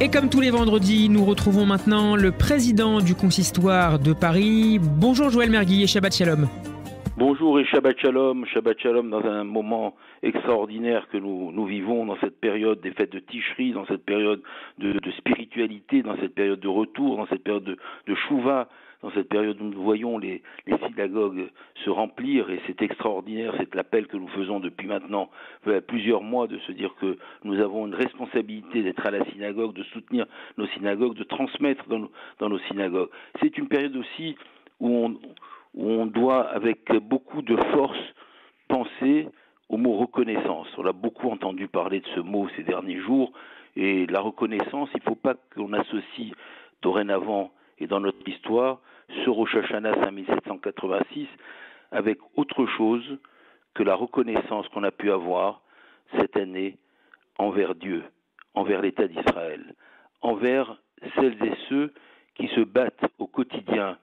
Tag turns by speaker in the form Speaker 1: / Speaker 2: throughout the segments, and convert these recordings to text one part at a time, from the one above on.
Speaker 1: Et comme tous les vendredis, nous retrouvons maintenant le président du consistoire de Paris. Bonjour Joël Mergui et Shabbat Shalom.
Speaker 2: Bonjour et Shabbat Shalom dans un moment extraordinaire que nous vivons dans cette période des fêtes de Tishri, dans cette période de spiritualité, dans cette période de retour, dans cette période de Shuvah, dans cette période où nous voyons les synagogues se remplir, et c'est extraordinaire, c'est l'appel que nous faisons depuis maintenant plusieurs mois, de se dire que nous avons une responsabilité d'être à la synagogue, de soutenir nos synagogues, de transmettre dans nos synagogues. C'est une période aussi où on doit, avec beaucoup de force, penser au mot reconnaissance. On a beaucoup entendu parler de ce mot ces derniers jours, et la reconnaissance, il ne faut pas qu'on associe dorénavant et dans notre histoire ce Rosh Hashanah 5786 avec autre chose que la reconnaissance qu'on a pu avoir cette année envers Dieu, envers l'État d'Israël, envers celles et ceux qui se battent au quotidien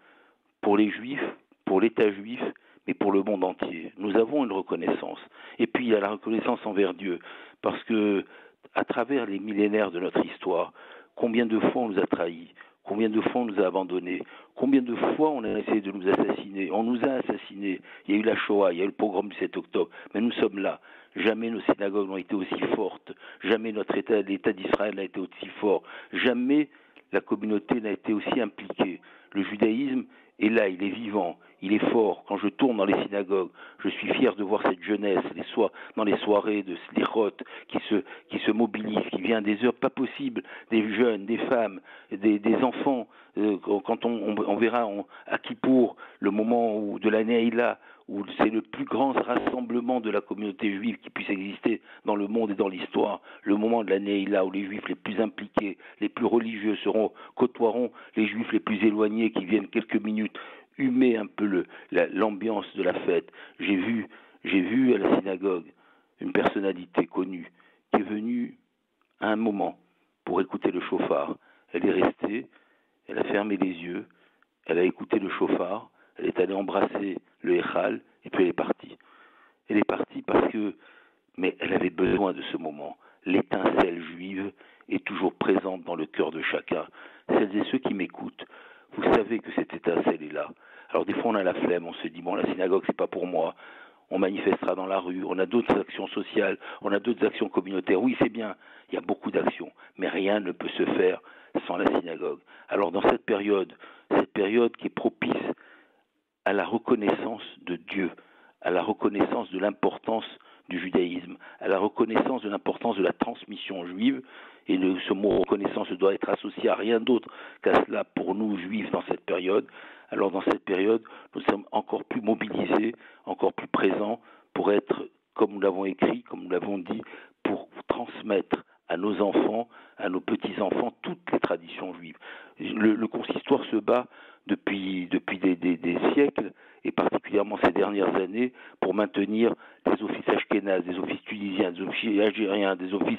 Speaker 2: pour les Juifs, pour l'État juif, mais pour le monde entier. Nous avons une reconnaissance. Et puis il y a la reconnaissance envers Dieu, parce que à travers les millénaires de notre histoire, combien de fois on nous a trahis, combien de fois on nous a abandonnés, combien de fois on a essayé de nous assassiner, on nous a assassinés, il y a eu la Shoah, il y a eu le pogrom du 7 octobre, mais nous sommes là. Jamais nos synagogues n'ont été aussi fortes, jamais l'État d'Israël n'a été aussi fort, jamais la communauté n'a été aussi impliquée. Le judaïsme est là, il est vivant, il est fort. Quand je tourne dans les synagogues, je suis fier de voir cette jeunesse, dans les soirées de Slichot, qui se mobilise, qui vient des heures pas possibles, des jeunes, des femmes, des enfants. Quand on verra à Kippour, le moment de l'année Haïla, où c'est le plus grand rassemblement de la communauté juive qui puisse exister dans le monde et dans l'histoire, le moment de l'année Haïla où les juifs les plus impliqués, les plus religieux côtoieront les juifs les plus éloignés qui viennent quelques minutes humer un peu l'ambiance de la fête. J'ai vu à la synagogue une personnalité connue qui est venue à un moment pour écouter le chauffard. Elle est restée, elle a fermé les yeux, elle a écouté le chauffard, elle est allée embrasser le Echal, et puis elle est partie. Elle est partie mais elle avait besoin de ce moment. L'étincelle juive est toujours présente dans le cœur de chacun. Celles et ceux qui m'écoutent, vous savez que cette étincelle est là. Alors des fois on a la flemme, on se dit, bon, la synagogue c'est pas pour moi, on manifestera dans la rue, on a d'autres actions sociales, on a d'autres actions communautaires. Oui, c'est bien, il y a beaucoup d'actions, mais rien ne peut se faire sans la synagogue. Alors dans cette période qui est propice à la reconnaissance de Dieu, à la reconnaissance de l'importance du judaïsme, à la reconnaissance de l'importance de la transmission juive, et ce mot reconnaissance doit être associé à rien d'autre qu'à cela pour nous juifs dans cette période. Alors dans cette période, nous sommes encore plus mobilisés, encore plus présents pour être, comme nous l'avons écrit, comme nous l'avons dit, pour transmettre à nos enfants, à nos petits-enfants, toutes les traditions juives. Le consistoire se bat depuis des siècles, et particulièrement ces dernières années, pour maintenir des offices ashkénazes, des offices tunisiens, des offices algériens, des offices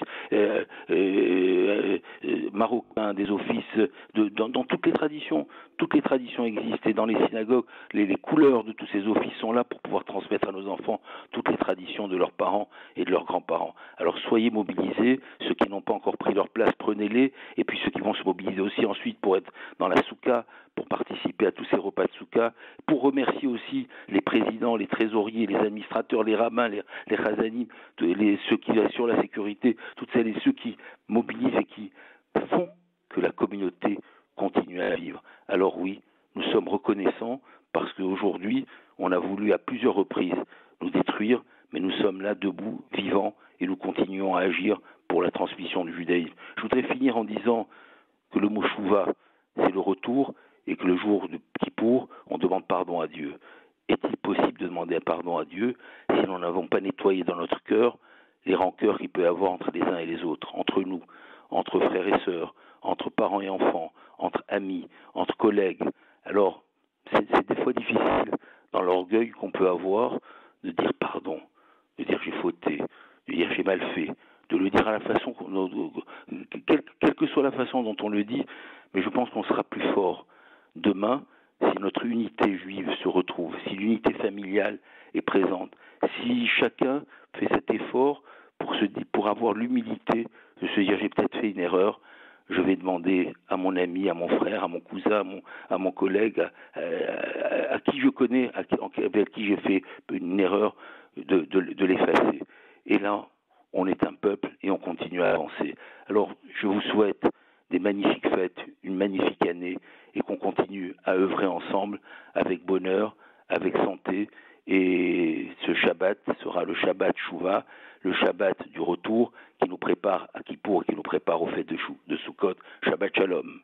Speaker 2: marocains, des offices dans toutes les traditions. Toutes les traditions existent, et dans les synagogues, les couleurs de tous ces offices sont là pour pouvoir transmettre à nos enfants toutes les traditions de leurs parents et de leurs grands-parents. Alors soyez mobilisés, ceux qui n'ont pas encore pris leur place, prenez-les, et puis ceux qui vont se mobiliser aussi ensuite pour être dans la soukha, pour participer à tous ces repas de soukha, pour remercier aussi les présidents, les trésoriers, les administrateurs, les rabbins, les chazanim, ceux qui assurent la sécurité, toutes celles et ceux qui mobilisent et qui font que la communauté continue à vivre. Alors oui, nous sommes reconnaissants parce qu'aujourd'hui, on a voulu à plusieurs reprises nous détruire, mais nous sommes là debout, vivants, et nous continuons à agir pour la transmission du judaïsme. Je voudrais finir en disant que le mot Shuvah, c'est le retour, et que le jour de Kippour, on demande pardon à Dieu. Est-il possible de demander pardon à Dieu si nous n'avons pas nettoyé dans notre cœur les rancœurs qu'il peut y avoir entre les uns et les autres, entre nous, entre frères et sœurs, entre parents et enfants, entre amis, entre collègues? Alors, c'est des fois difficile, dans l'orgueil qu'on peut avoir, de dire pardon, de dire j'ai fauté, de dire j'ai mal fait, de le dire à la façon, quelle que soit la façon dont on le dit, mais je pense qu'on sera plus fort demain si notre unité juive se retrouve, si l'unité familiale est présente, si chacun fait cet effort pour avoir l'humilité de se dire j'ai peut-être fait une erreur, je vais demander à mon ami, à mon frère, à mon cousin, à mon collègue, à qui je connais, avec qui j'ai fait une erreur, de l'effacer. Et là, on est un peuple et on continue à avancer. Alors, je vous souhaite des magnifiques fêtes, une magnifique année, et qu'on continue à œuvrer ensemble avec bonheur, avec santé. Et ce Shabbat sera le Shabbat Shuvah, le Shabbat du retour qui nous prépare à Kippour, qui nous prépare aux fêtes de Sukkot. Shabbat Shalom.